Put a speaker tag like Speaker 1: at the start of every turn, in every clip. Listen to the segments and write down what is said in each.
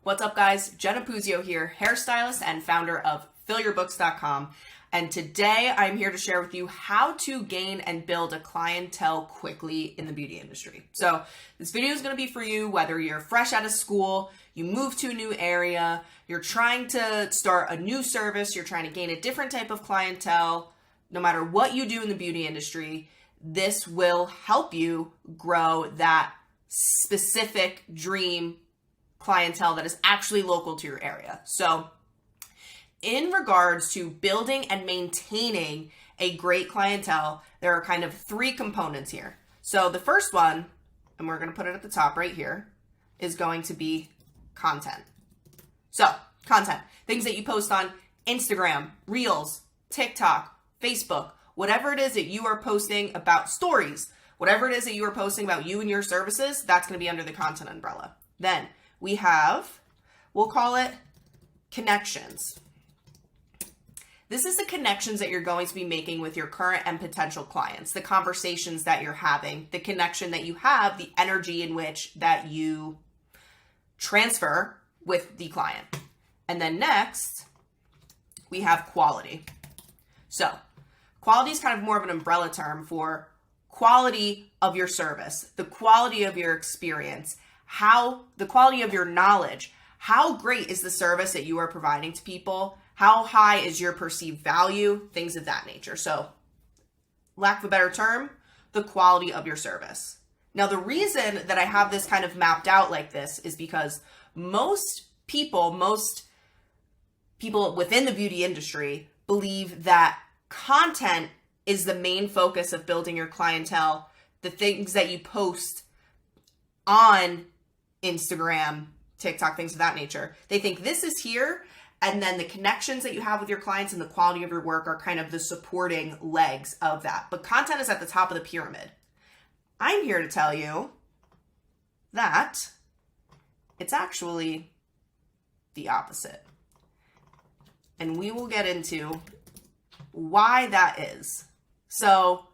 Speaker 1: What's up, guys? Jenna Puzio here, hairstylist and founder of fillyourbooks.com. And today I'm here to share with you how to gain and build a clientele quickly in the beauty industry. So this video is going to be for you whether you're fresh out of school, you move to a new area, you're trying to start a new service, you're trying to gain a different type of clientele. No matter what you do in the beauty industry, this will help you grow that specific dream clientele that is actually local to your area. So in regards to building and maintaining a great clientele, there are kind of three components here. So the first one, and we're going to put it at the top right here, is going to be content. So content, things that you post on Instagram, Reels, TikTok, Facebook, whatever it is that you are posting about stories, whatever it is that you are posting about you and your services, that's going to be under the content umbrella. Then we have, we'll call it connections. This is the connections that you're going to be making with your current and potential clients, the conversations that you're having, the connection that you have, the energy in which that you transfer with the client. And then next, we have quality. So quality is kind of more of an umbrella term for quality of your service, the quality of your experience, the quality of your knowledge. How great is the service that you are providing to people? How high is your perceived value? Things of that nature. So, lack of a better term, the quality of your service. Now, the reason that I have this kind of mapped out like this is because most people within the beauty industry believe that content is the main focus of building your clientele, the things that you post on Instagram, TikTok, things of that nature. They think this is here, and then the connections that you have with your clients and the quality of your work are kind of the supporting legs of that. But content is at the top of the pyramid. I'm here to tell you that it's actually the opposite. And we will get into why that is. So,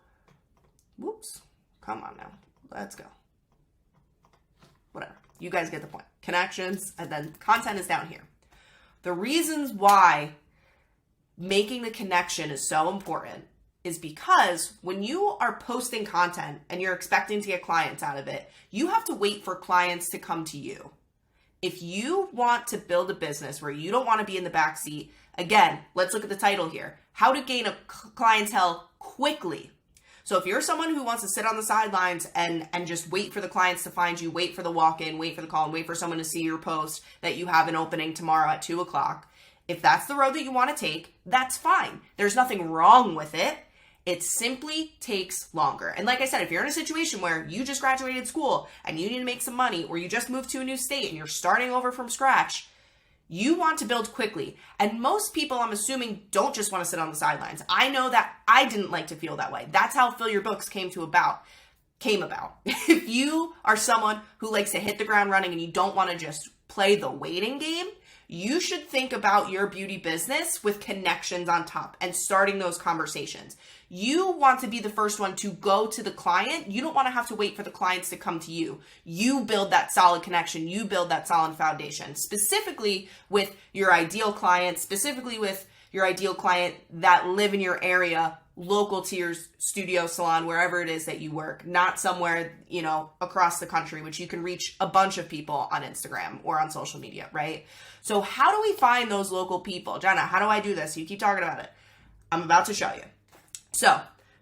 Speaker 1: whoops, come on now, let's go. Whatever, you guys get the point. Connections, and then content is down here. The reasons why making the connection is so important is because when you are posting content and you're expecting to get clients out of it, you have to wait for clients to come to you. If you want to build a business where you don't want to be in the backseat, again, let's look at the title here. How to gain a clientele quickly. So if you're someone who wants to sit on the sidelines and just wait for the clients to find you, wait for the walk-in, wait for the call, and wait for someone to see your post that you have an opening tomorrow at 2:00, if that's the road that you want to take, that's fine. There's nothing wrong with it. It simply takes longer. And like I said, if you're in a situation where you just graduated school and you need to make some money, or you just moved to a new state and you're starting over from scratch, you want to build quickly. And most people, I'm assuming, don't just want to sit on the sidelines. I know that I didn't like to feel that way. That's how Fill Your Books came about. If you are someone who likes to hit the ground running and you don't want to just play the waiting game, you should think about your beauty business with connections on top and starting those conversations. You want to be the first one to go to the client. You don't want to have to wait for the clients to come to you. You build that solid connection. You build that solid foundation, specifically with your ideal client, that live in your area, local to your studio, salon, wherever it is that you work, not somewhere, across the country, which you can reach a bunch of people on Instagram or on social media, right? So how do we find those local people? Jenna, how do I do this? You keep talking about it. I'm about to show you. So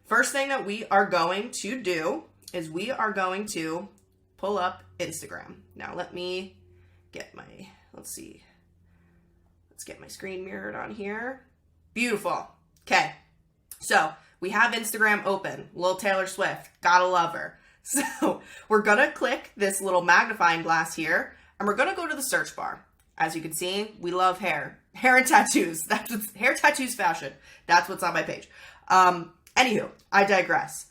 Speaker 1: first thing that we are going to do is we are going to pull up Instagram. Now let me get let's get my screen mirrored on here. Beautiful. Okay. So we have Instagram open. Little Taylor Swift. Gotta love her. So we're going to click this little magnifying glass here, and we're going to go to the search bar. As you can see, we love hair and tattoos. Hair tattoos fashion. That's what's on my page. Anywho, I digress.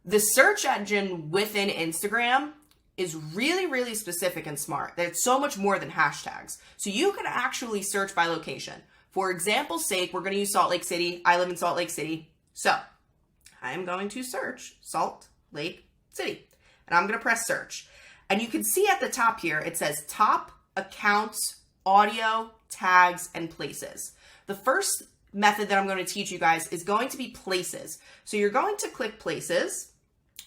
Speaker 1: The search engine within Instagram is really, really specific and smart. It's so much more than hashtags. So you can actually search by location. For example's sake, we're going to use Salt Lake City. I live in Salt Lake City. So I'm going to search Salt Lake City. And I'm going to press search. And you can see at the top here, it says top accounts, audio, tags, and places. The first method that I'm going to teach you guys is going to be places. So you're going to click places.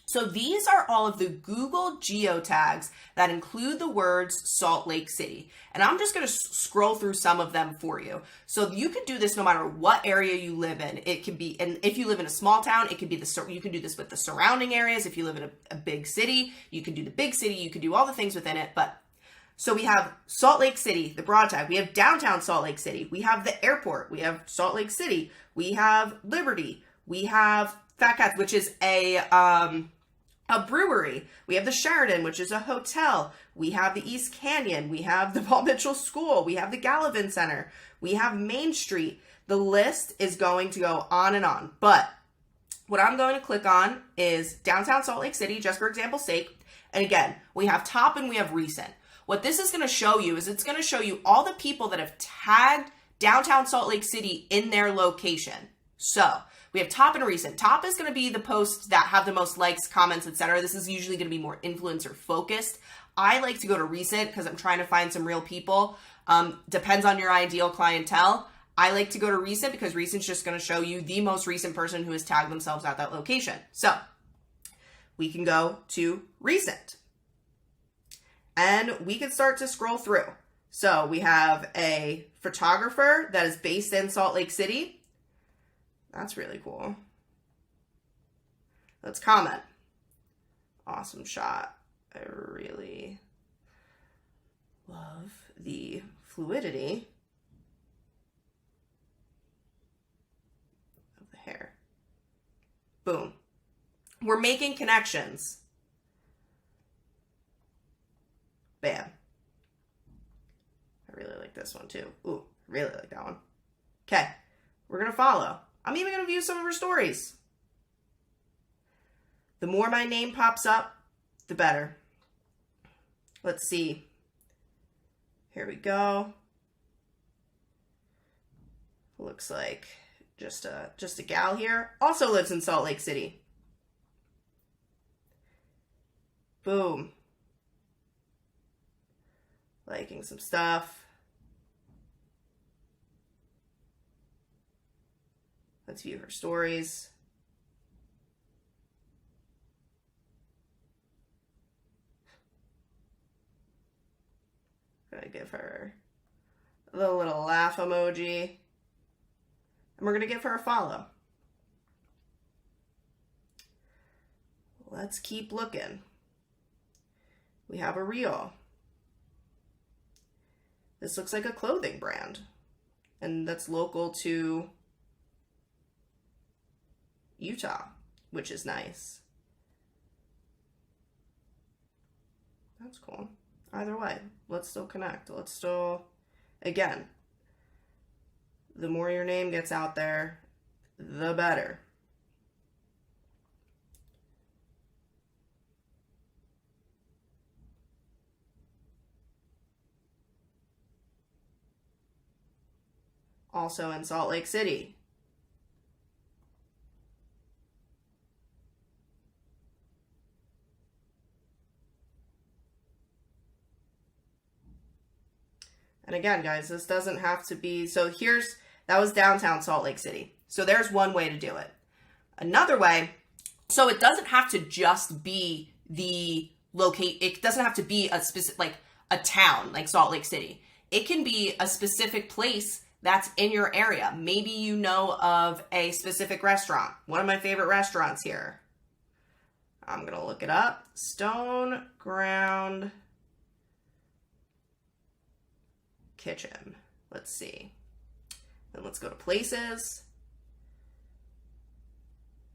Speaker 1: So these are all of the Google geotags that include the words Salt Lake City. And I'm just going to scroll through some of them for you. So you can do this no matter what area you live in. It can be, and if you live in a small town, it can be you can do this with the surrounding areas. If you live in a big city, you can do the big city. You can do all the things within it. But so we have Salt Lake City, the broad tag. We have downtown Salt Lake City. We have the airport. We have Salt Lake City. We have Liberty. We have Fat Cats, which is a brewery. We have the Sheridan, which is a hotel. We have the East Canyon. We have the Paul Mitchell School. We have the Gallivan Center. We have Main Street. The list is going to go on and on. But what I'm going to click on is downtown Salt Lake City, just for example's sake. And again, we have top and we have recent. What this is going to show you is it's going to show you all the people that have tagged downtown Salt Lake City in their location. So we have top and recent. Top is going to be the posts that have the most likes, comments, etc. This is usually going to be more influencer focused. I like to go to recent because I'm trying to find some real people. Depends on your ideal clientele. I like to go to recent because recent's just going to show you the most recent person who has tagged themselves at that location. So we can go to recent. And we can start to scroll through. So we have a photographer that is based in Salt Lake City. That's really cool. Let's comment. Awesome shot. I really love the fluidity of the hair. Boom. We're making connections. Bam. I really like this one too. Ooh, really like that one. Okay, we're going to follow. I'm even going to view some of her stories. The more my name pops up, the better. Let's see. Here we go. Looks like just a gal here. Also lives in Salt Lake City. Boom. Liking some stuff. Let's view her stories. Gonna give her the little laugh emoji. And we're gonna give her a follow. Let's keep looking. We have a reel. This looks like a clothing brand, and that's local to Utah, which is nice. That's cool. Either way, let's still connect. Let's still, again, the more your name gets out there, the better. Also in Salt Lake City. And again, guys, this doesn't have to be, so that was downtown Salt Lake City. So there's one way to do it. Another way, so it doesn't have to just be it doesn't have to be a specific, like a town like Salt Lake City. It can be a specific place that's in your area. Maybe you know of a specific restaurant. One of my favorite restaurants here. I'm going to look it up. Stone Ground Kitchen. Let's see. Then let's go to places.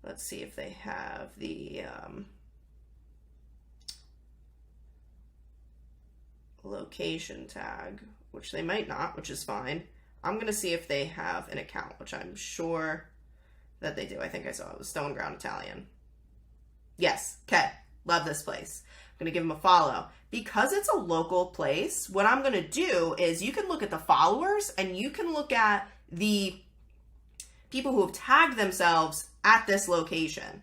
Speaker 1: Let's see if they have the location tag, which they might not, which is fine. I'm going to see if they have an account, which I'm sure that they do. I think I saw it was Stone Ground Italian. Yes. Okay. Love this place. I'm going to give them a follow. Because it's a local place, what I'm going to do is you can look at the followers and you can look at the people who have tagged themselves at this location.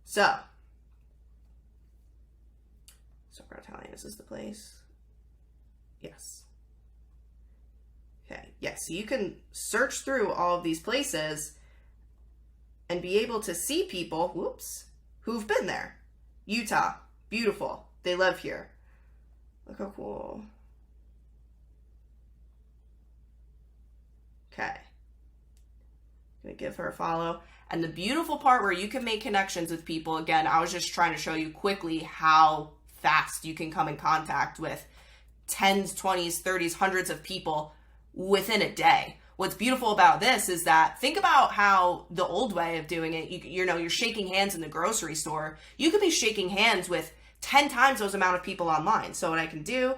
Speaker 1: So Sopra Italian, is this the place? Yes. Okay, yes, so you can search through all of these places and be able to see people, who've been there. Utah, beautiful. They live here. Look how cool. Okay. Gonna give her a follow. And the beautiful part where you can make connections with people, again, I was just trying to show you quickly how fast you can come in contact with 10s, 20s, 30s, hundreds of people within a day. What's beautiful about this is that, think about how the old way of doing it, you're shaking hands in the grocery store. You could be shaking hands with 10 times those amount of people online. So what I can do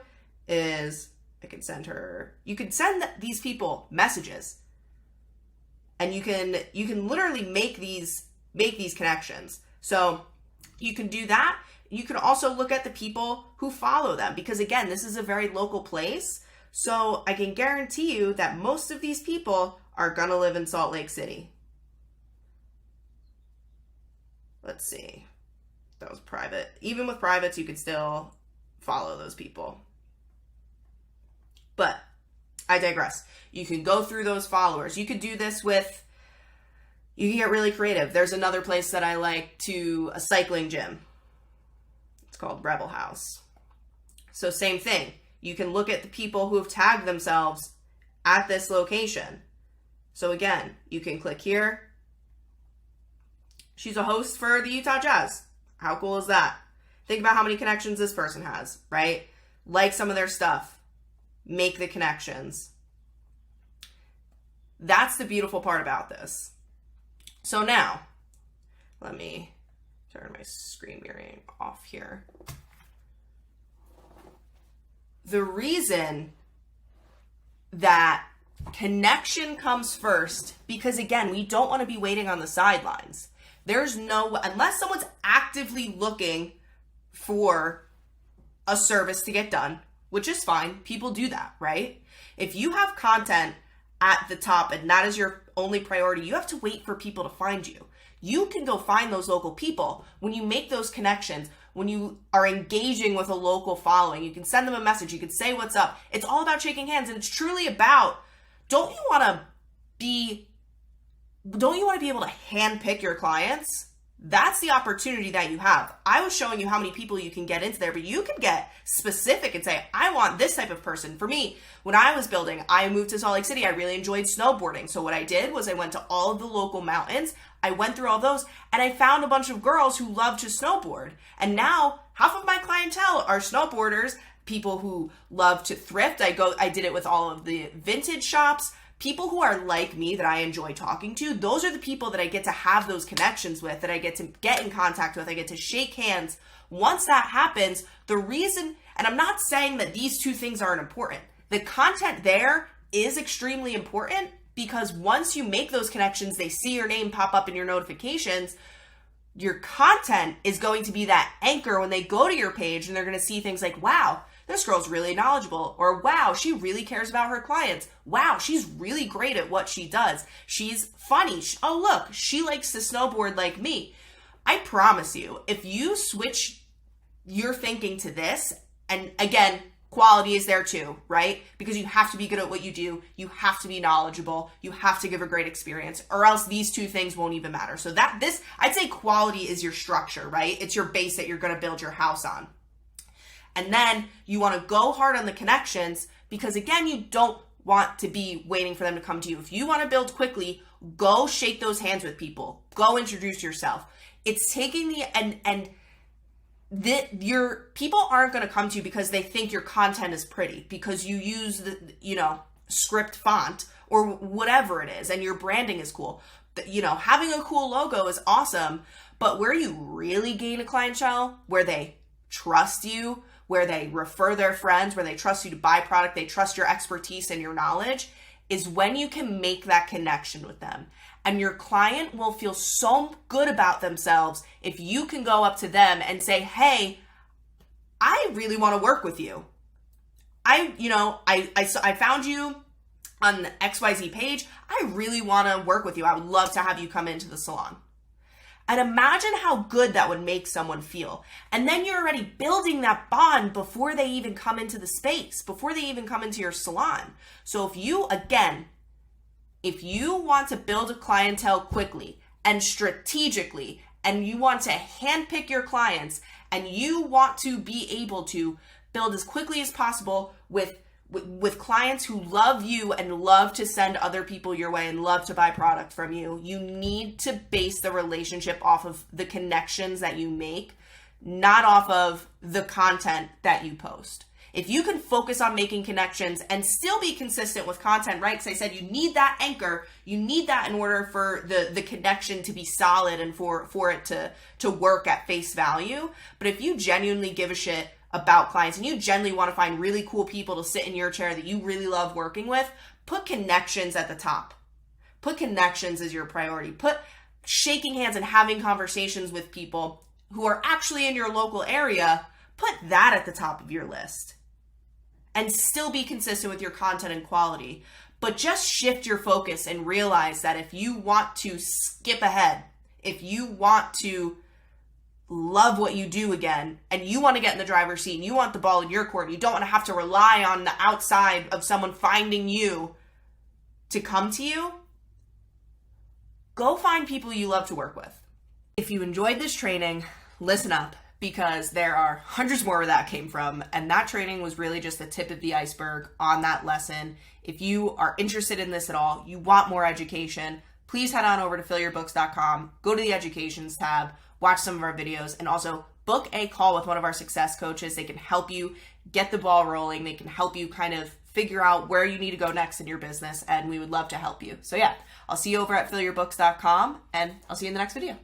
Speaker 1: is you can send these people messages, and you can literally make these connections. So you can do that. You can also look at the people who follow them, because again, this is a very local place. So I can guarantee you that most of these people are gonna live in Salt Lake City. Let's see. That was private. Even with privates, you could still follow those people. But I digress. You can go through those followers. You could do this with, you can get really creative. There's another place that I like a cycling gym. It's called Rebel House. So same thing. You can look at the people who have tagged themselves at this location. So again, you can click here. She's a host for the Utah Jazz. How cool is that? Think about how many connections this person has, right? Like some of their stuff. Make the connections. That's the beautiful part about this. So now, let me turn my screen mirroring off here. The reason that connection comes first, because again, we don't want to be waiting on the sidelines. Unless someone's actively looking for a service to get done, which is fine. People do that, right? If you have content at the top and that is your only priority, you have to wait for people to find you. You can go find those local people. When you make those connections, when you are engaging with a local following, you can send them a message, you can say what's up. It's all about shaking hands, and it's truly about, don't you want to be able to handpick your clients? That's the opportunity that you have. I was showing you how many people you can get into there, but you can get specific and say, I want this type of person. For me, when I was building, I moved to Salt Lake City. I really enjoyed snowboarding. So what I did was I went to all of the local mountains. I went through all those, and I found a bunch of girls who love to snowboard. And now half of my clientele are snowboarders, people who love to thrift. I did it with all of the vintage shops. People who are like me that I enjoy talking to, those are the people that I get to have those connections with, that I get to get in contact with, I get to shake hands. Once that happens, and I'm not saying that these two things aren't important. The content there is extremely important, because once you make those connections, they see your name pop up in your notifications. Your content is going to be that anchor when they go to your page, and they're going to see things like, wow, this girl's really knowledgeable, or wow, she really cares about her clients. Wow, she's really great at what she does. She's funny. Oh, look, she likes to snowboard like me. I promise you, if you switch your thinking to this, and again, quality is there too, right? Because you have to be good at what you do. You have to be knowledgeable. You have to give a great experience, or else these two things won't even matter. So I'd say quality is your structure, right? It's your base that you're going to build your house on. And then you want to go hard on the connections, because again, you don't want to be waiting for them to come to you. If you want to build quickly, go shake those hands with people. Go introduce yourself. It's taking your people aren't going to come to you because they think your content is pretty, because you use the, script font or whatever it is, and your branding is cool. Having a cool logo is awesome, but where you really gain a clientele, where they trust you, where they refer their friends, where they trust you to buy product, they trust your expertise and your knowledge, is when you can make that connection with them. And your client will feel so good about themselves if you can go up to them and say, hey, I really want to work with you. I found you on the XYZ page. I really want to work with you. I would love to have you come into the salon. And imagine how good that would make someone feel. And then you're already building that bond before they even come into the space, before they even come into your salon. So if you want to build a clientele quickly and strategically, and you want to handpick your clients, and you want to be able to build as quickly as possible with clients who love you and love to send other people your way and love to buy product from you, you need to base the relationship off of the connections that you make, not off of the content that you post. If you can focus on making connections and still be consistent with content, right? Because I said you need that anchor. You need that in order for the connection to be solid and for it to work at face value. But if you genuinely give a shit about clients and you genuinely want to find really cool people to sit in your chair that you really love working with, put connections at the top. Put connections as your priority. Put shaking hands and having conversations with people who are actually in your local area. Put that at the top of your list. And still be consistent with your content and quality. But just shift your focus and realize that if you want to skip ahead, if you want to love what you do again, and you want to get in the driver's seat, and you want the ball in your court, you don't want to have to rely on the outside of someone finding you to come to you, go find people you love to work with. If you enjoyed this training, listen up, because there are hundreds more where that came from, and that training was really just the tip of the iceberg on that lesson. If you are interested in this at all, you want more education, please head on over to fillyourbooks.com, go to the educations tab, watch some of our videos, and also book a call with one of our success coaches. They can help you get the ball rolling. They can help you kind of figure out where you need to go next in your business, and we would love to help you. So yeah, I'll see you over at fillyourbooks.com, and I'll see you in the next video.